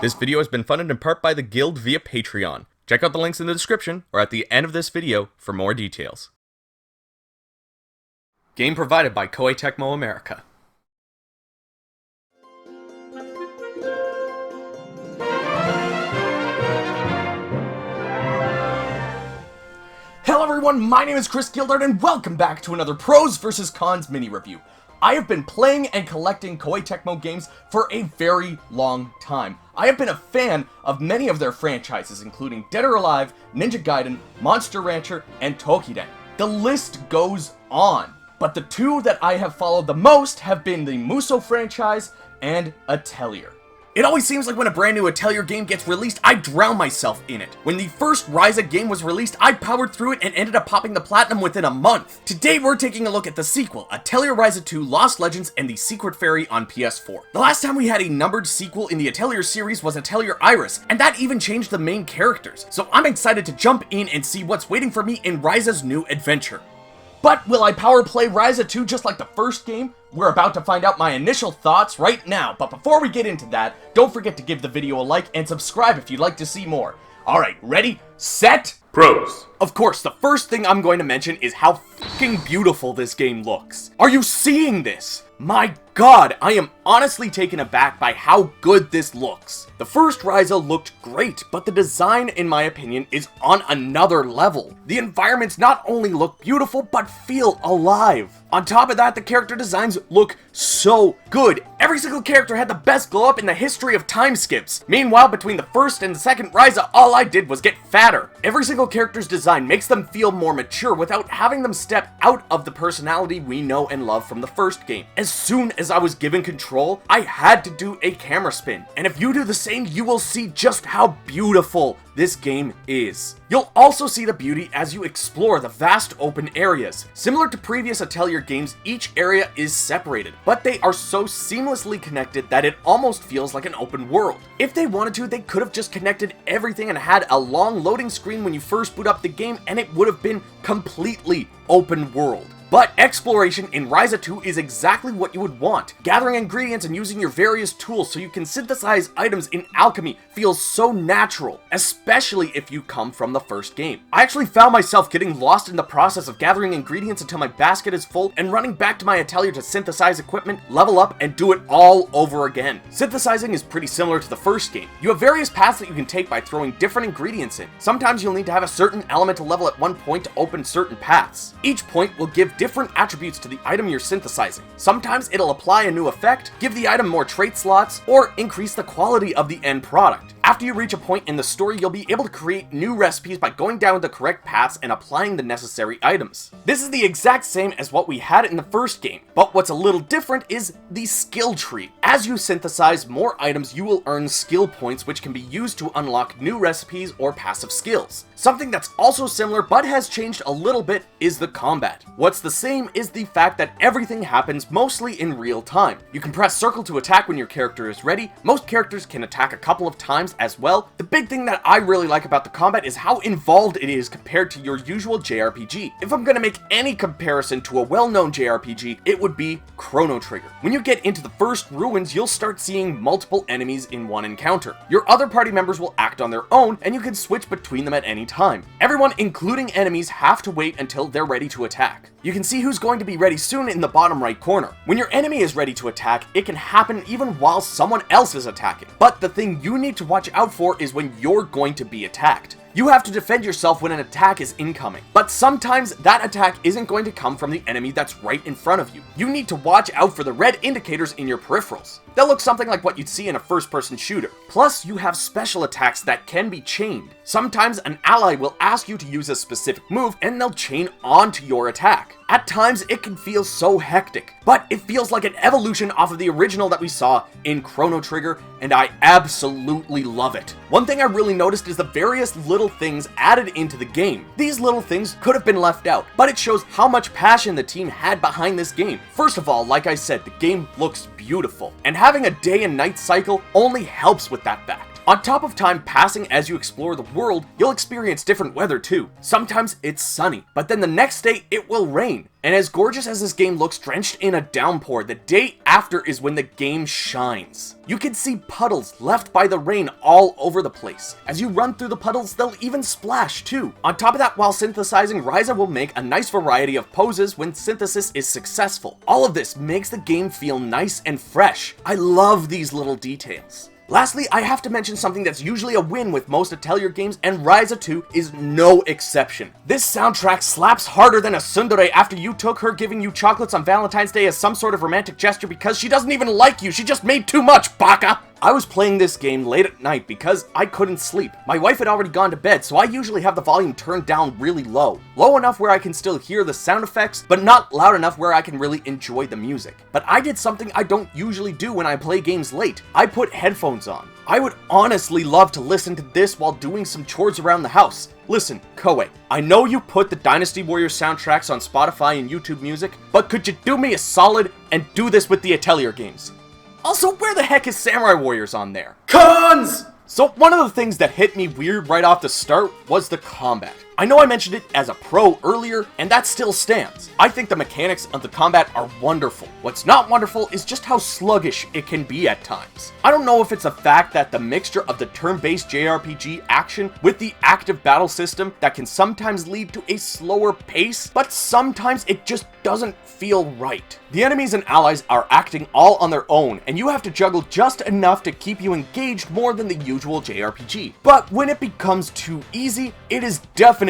This video has been funded in part by the Guild via Patreon. Check out the links in the description or at the end of this video for more details. Game provided by Koei Tecmo America. Hello everyone, my name is Chris Gildart and welcome back to another Pros vs. Cons mini review. I have been playing and collecting Koei Tecmo games for a very long time. I have been a fan of many of their franchises, including Dead or Alive, Ninja Gaiden, Monster Rancher, and Tokiden. The list goes on, but the two that I have followed the most have been the Musou franchise and Atelier. It always seems like when a brand new Atelier game gets released, I drown myself in it. When the first Ryza game was released, I powered through it and ended up popping the platinum within a month. Today we're taking a look at the sequel, Atelier Ryza 2 Lost Legends and the Secret Fairy on PS4. The last time we had a numbered sequel in the Atelier series was Atelier Iris, and that even changed the main characters. So I'm excited to jump in and see what's waiting for me in Ryza's new adventure. But will I power play Ryza 2 just like the first game? We're about to find out my initial thoughts right now, but before we get into that, don't forget to give the video a like and subscribe if you'd like to see more. Alright, ready, set, Pros. Of course, the first thing I'm going to mention is how fucking beautiful this game looks. Are you seeing this? My god, I am honestly taken aback by how good this looks. The first Ryza looked great, but the design, in my opinion, is on another level. The environments not only look beautiful, but feel alive. On top of that, the character designs look so good. Every single character had the best glow up in the history of time skips. Meanwhile, between the first and the second Ryza, all I did was get fatter. Every single character's design makes them feel more mature without having them step out of the personality we know and love from the first game. As soon as I was given control, I had to do a camera spin. And if you do the same, you will see just how beautiful this game is. You'll also see the beauty as you explore the vast open areas. Similar to previous Atelier games, each area is separated, but they are so seamlessly connected that it almost feels like an open world. If they wanted to, they could have just connected everything and had a long loading screen when you first boot up the game, and it would have been completely open world. But exploration in Ryza 2 is exactly what you would want. Gathering ingredients and using your various tools so you can synthesize items in alchemy feels so natural, especially if you come from the first game. I actually found myself getting lost in the process of gathering ingredients until my basket is full and running back to my atelier to synthesize equipment, level up, and do it all over again. Synthesizing is pretty similar to the first game. You have various paths that you can take by throwing different ingredients in. Sometimes you'll need to have a certain elemental level at one point to open certain paths. Each point will give different attributes to the item you're synthesizing. Sometimes it'll apply a new effect, give the item more trait slots, or increase the quality of the end product. After you reach a point in the story, you'll be able to create new recipes by going down the correct paths and applying the necessary items. This is the exact same as what we had in the first game, but what's a little different is the skill tree. As you synthesize more items, you will earn skill points which can be used to unlock new recipes or passive skills. Something that's also similar but has changed a little bit is the combat. What's the same is the fact that everything happens mostly in real time. You can press circle to attack when your character is ready. Most characters can attack a couple of times as well. The big thing that I really like about the combat is how involved it is compared to your usual JRPG. If I'm gonna make any comparison to a well-known JRPG, it would be Chrono Trigger. When you get into the first ruins, you'll start seeing multiple enemies in one encounter. Your other party members will act on their own, and you can switch between them at any time. Everyone, including enemies, have to wait until they're ready to attack. You can see who's going to be ready soon in the bottom right corner. When your enemy is ready to attack, it can happen even while someone else is attacking. But the thing you need to watch out for is when you're going to be attacked. You have to defend yourself when an attack is incoming, but sometimes that attack isn't going to come from the enemy that's right in front of you. You need to watch out for the red indicators in your peripherals. They'll look something like what you'd see in a first-person shooter. Plus, you have special attacks that can be chained. Sometimes an ally will ask you to use a specific move, and they'll chain onto your attack. At times, it can feel so hectic, but it feels like an evolution off of the original that we saw in Chrono Trigger, and I absolutely love it. One thing I really noticed is the various little things added into the game. These little things could have been left out, but it shows how much passion the team had behind this game. First of all, like I said, the game looks beautiful, and having a day and night cycle only helps with that fact. On top of time passing as you explore the world, you'll experience different weather too. Sometimes it's sunny, but then the next day it will rain. And as gorgeous as this game looks drenched in a downpour, the day after is when the game shines. You can see puddles left by the rain all over the place. As you run through the puddles, they'll even splash too. On top of that, while synthesizing, Ryza will make a nice variety of poses when synthesis is successful. All of this makes the game feel nice and fresh. I love these little details. Lastly, I have to mention something that's usually a win with most Atelier games, and Ryza 2 is no exception. This soundtrack slaps harder than a tsundere after you took her giving you chocolates on Valentine's Day as some sort of romantic gesture because she doesn't even like you, she just made too much, baka! I was playing this game late at night because I couldn't sleep. My wife had already gone to bed, so I usually have the volume turned down really low. Low enough where I can still hear the sound effects, but not loud enough where I can really enjoy the music. But I did something I don't usually do when I play games late. I put headphones on. I would honestly love to listen to this while doing some chores around the house. Listen, Koei, I know you put the Dynasty Warriors soundtracks on Spotify and YouTube Music, but could you do me a solid and do this with the Atelier games? Also, where the heck is Samurai Warriors on there? Cons! So one of the things that hit me weird right off the start was the combat. I know I mentioned it as a pro earlier, and that still stands. I think the mechanics of the combat are wonderful. What's not wonderful is just how sluggish it can be at times. I don't know if it's a fact that the mixture of the turn-based JRPG action with the active battle system that can sometimes lead to a slower pace, but sometimes it just doesn't feel right. The enemies and allies are acting all on their own, and you have to juggle just enough to keep you engaged more than the usual JRPG. But when it becomes too easy, it is definitely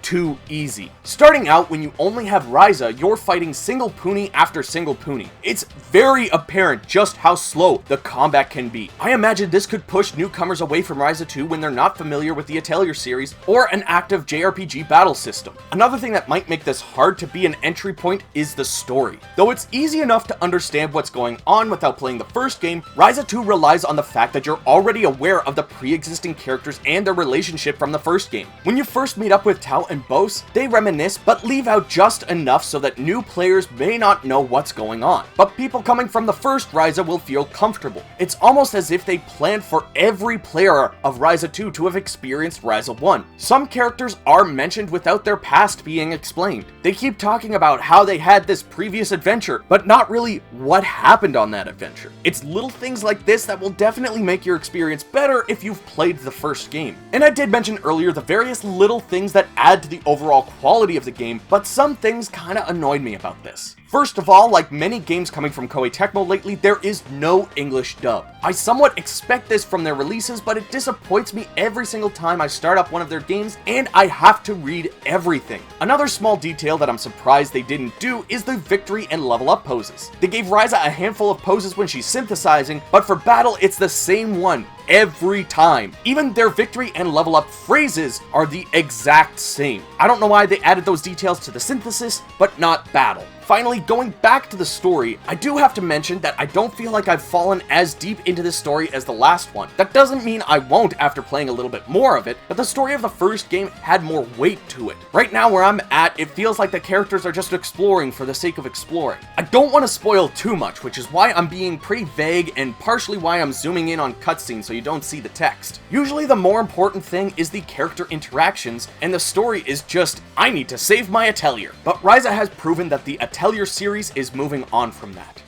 too easy. Starting out, when you only have Ryza, you're fighting single puni after single puni. It's very apparent just how slow the combat can be. I imagine this could push newcomers away from Ryza 2 when they're not familiar with the Atelier series or an active JRPG battle system. Another thing that might make this hard to be an entry point is the story. Though it's easy enough to understand what's going on without playing the first game, Ryza 2 relies on the fact that you're already aware of the pre-existing characters and their relationship from the first game. When you first meet up with Tao and Bose, they reminisce but leave out just enough so that new players may not know what's going on. But people coming from the first Ryza will feel comfortable. It's almost as if they planned for every player of Ryza 2 to have experienced Ryza 1. Some characters are mentioned without their past being explained. They keep talking about how they had this previous adventure, but not really what happened on that adventure. It's little things like this that will definitely make your experience better if you've played the first game. And I did mention earlier the various little things that add to the overall quality of the game, but some things kinda annoyed me about this. First of all, like many games coming from Koei Tecmo lately, there is no English dub. I somewhat expect this from their releases, but it disappoints me every single time I start up one of their games and I have to read everything. Another small detail that I'm surprised they didn't do is the victory and level up poses. They gave Ryza a handful of poses when she's synthesizing, but for battle it's the same one every time. Even their victory and level up phrases are the exact same. I don't know why they added those details to the synthesis, but not battle. Finally, going back to the story, I do have to mention that I don't feel like I've fallen as deep into this story as the last one. That doesn't mean I won't after playing a little bit more of it, but the story of the first game had more weight to it. Right now where I'm at, it feels like the characters are just exploring for the sake of exploring. I don't want to spoil too much, which is why I'm being pretty vague and partially why I'm zooming in on cutscenes so you don't see the text. Usually the more important thing is the character interactions, and the story is just, I need to save my Atelier. But Ryza has proven that the Atelier series is moving on from that.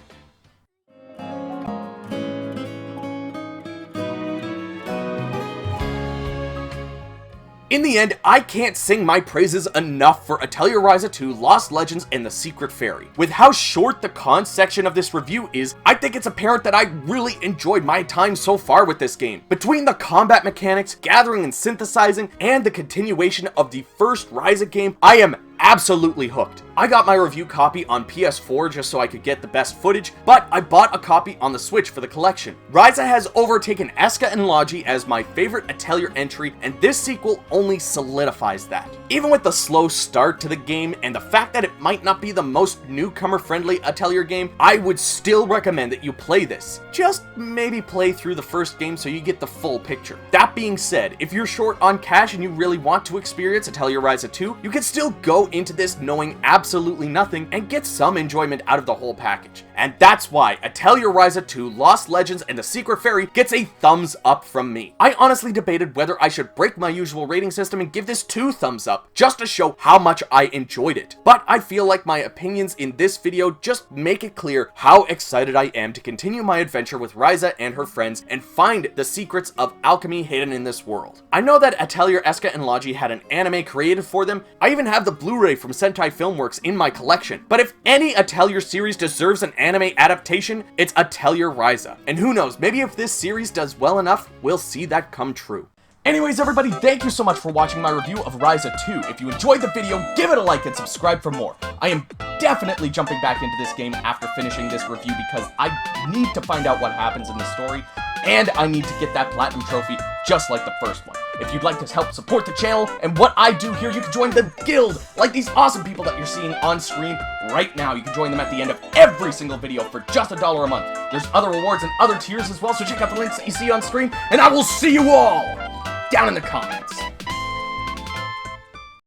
In the end, I can't sing my praises enough for Atelier Ryza 2, Lost Legends, and The Secret Fairy. With how short the cons section of this review is, I think it's apparent that I really enjoyed my time so far with this game. Between the combat mechanics, gathering and synthesizing, and the continuation of the first Ryza game, I am absolutely hooked. I got my review copy on PS4 just so I could get the best footage, but I bought a copy on the Switch for the collection. Ryza has overtaken Eska and Logi as my favorite Atelier entry, and this sequel only solidifies that. Even with the slow start to the game and the fact that it might not be the most newcomer-friendly Atelier game, I would still recommend that you play this. Just maybe play through the first game so you get the full picture. That being said, if you're short on cash and you really want to experience Atelier Ryza 2, you can still go into this knowing absolutely nothing and get some enjoyment out of the whole package. And that's why Atelier Ryza 2, Lost Legends, and The Secret Fairy gets a thumbs up from me. I honestly debated whether I should break my usual rating system and give this 2 thumbs up, just to show how much I enjoyed it. But I feel like my opinions in this video just make it clear how excited I am to continue my adventure with Ryza and her friends and find the secrets of alchemy hidden in this world. I know that Atelier Eska and Logi had an anime created for them. I even have the Blu-ray from Sentai Filmworks in my collection. But if any Atelier series deserves an anime adaptation, it's Atelier Ryza. And who knows, maybe if this series does well enough, we'll see that come true. Anyways, everybody, thank you so much for watching my review of Ryza 2. If you enjoyed the video, give it a like and subscribe for more. I am definitely jumping back into this game after finishing this review because I need to find out what happens in the story, and I need to get that platinum trophy just like the first one. If you'd like to help support the channel and what I do here, you can join the guild, like these awesome people that you're seeing on screen right now. You can join them at the end of every single video for just $1 a month. There's other rewards and other tiers as well, so check out the links that you see on screen, and I will see you all down in the comments.